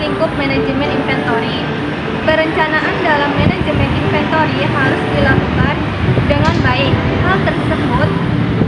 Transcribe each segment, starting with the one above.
lingkup manajemen inventory. Perencanaan dalam manajemen inventory harus dilakukan dengan baik. Hal tersebut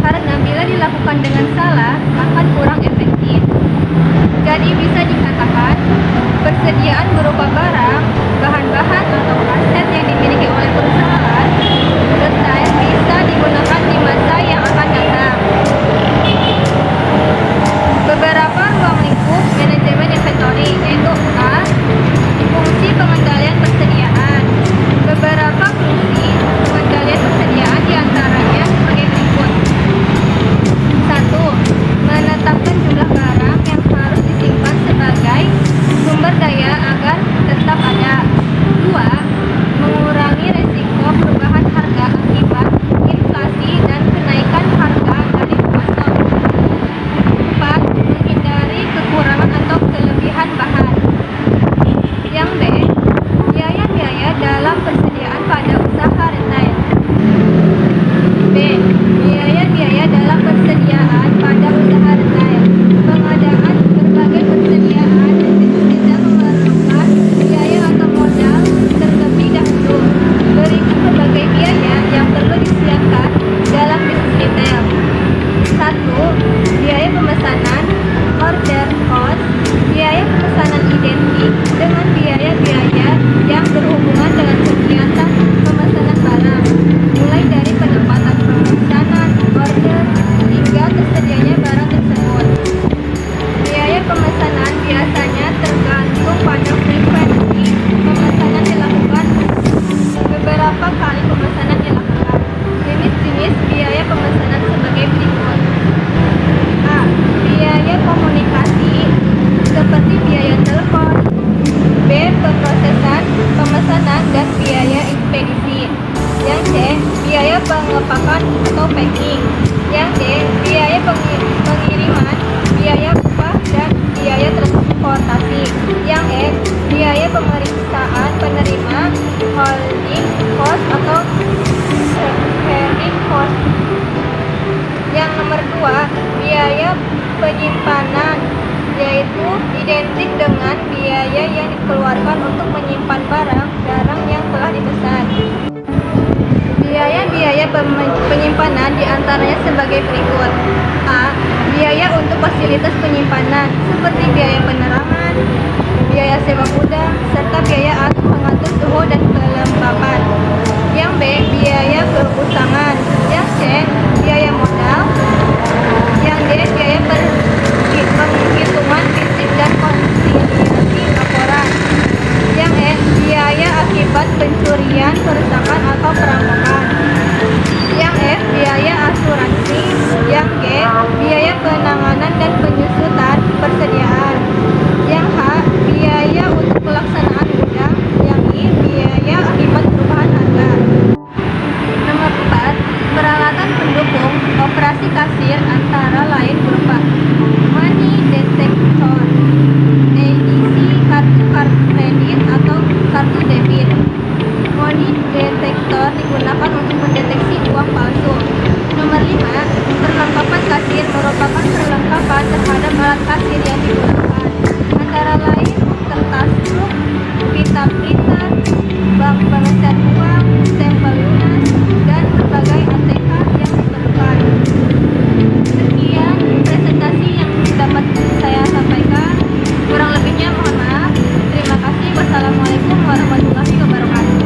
karena bila dilakukan dengan salah akan kurang efektif. Jadi bisa dikatakan persediaan berupa barang, bahan-bahan atau aset yang dimiliki oleh perusahaan detail bisa digunakan di masa yang akan datang. Beberapa ruang lingkup manajemen inventory yaitu A. Fungsi pengendalian persediaan. Beberapa fungsi pengendalian persediaan diantaranya sebagai berikut. 1. Menetapkan jumlah barang yang harus disimpan sebagai sumber daya agar tetap ada. 2. Mengurangi resiko perubahan harga akibat inflasi dan kenaikan harga dari pasar. 4. Menghindari kekurangan atau kelebihan bahan. Yang B. Biaya-biaya dalam persediaan pada usaha retail. B. Biaya-biaya dalam persediaan pada usaha retail. Pengadaan berbagai persediaan tidak memerlukan biaya atau modal terlebih dahulu. Berikut berbagai biaya yang perlu disiapkan dalam bisnis retail. 1. Biaya pemesanan order cost. Biaya pemesanan identik dengan biaya-biaya yang berhubungan dengan kegiatan pemesanan barang, mulai dari penempatan pemesanan order hingga tersedianya barang tersebut. Biaya pemesanan biasanya tergantung pada frekuensi pemesanan dilakukan. Beberapa kali pemesanan dilakukan. Jenis-jenis biaya pemesanan sebagai berikut. A. Biaya komunikasi seperti biaya telepon. B. Pemrosesan pemesanan dan biaya ekspedisi. Yang C. Biaya pengepakan atau packing. Yang D. Biaya pengiriman, biaya upah dan biaya transportasi. Yang E. Biaya pemeriksaan penerima, holding cost atau carrying cost. Yang nomor 2, biaya penyimpanan, yaitu identik dengan biaya yang dikeluarkan untuk menyimpan barang yang telah dipesan. Biaya-biaya penyimpanan diantaranya sebagai berikut. A. Biaya untuk fasilitas penyimpanan seperti biaya penerangan, biaya sewa gudang, serta biaya pengatur suhu dan kelembapan. Yang B. Biaya keusangan. Yang C. Biaya modal. Yang D. Biaya penghitungan fisik dan konsiliasi laporan. Yang E. Biaya akibat pencurian, kerusakan atau perampokan. Yang F. Biaya asuransi. Yang G. Biaya penanganan dan penyusutan persediaan. Yang H. Biaya untuk pelaksanaan gudang. Yang I. Biaya akibat perubahan harga. Nomor 4. Peralatan pendukung operasi kasir antara lain berupa money detector, edisi kartu kredit atau kartu debit. Money detector digunakan untuk mendeteksi uang palsu. Nomor 5. Perlengkapan kasir merupakan perlengkapan terhadap alat kasir yang digunakan, antara lain kertas struk, pita printer, bank pengecat uang, stempel lunas, dan berbagai ATK yang diperlukan. Sekian presentasi yang dapat saya sampaikan. Kurang lebihnya mohon maaf. Terima kasih. Wassalamualaikum warahmatullahi wabarakatuh.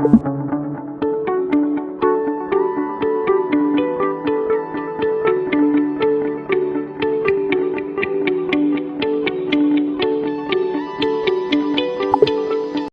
Thank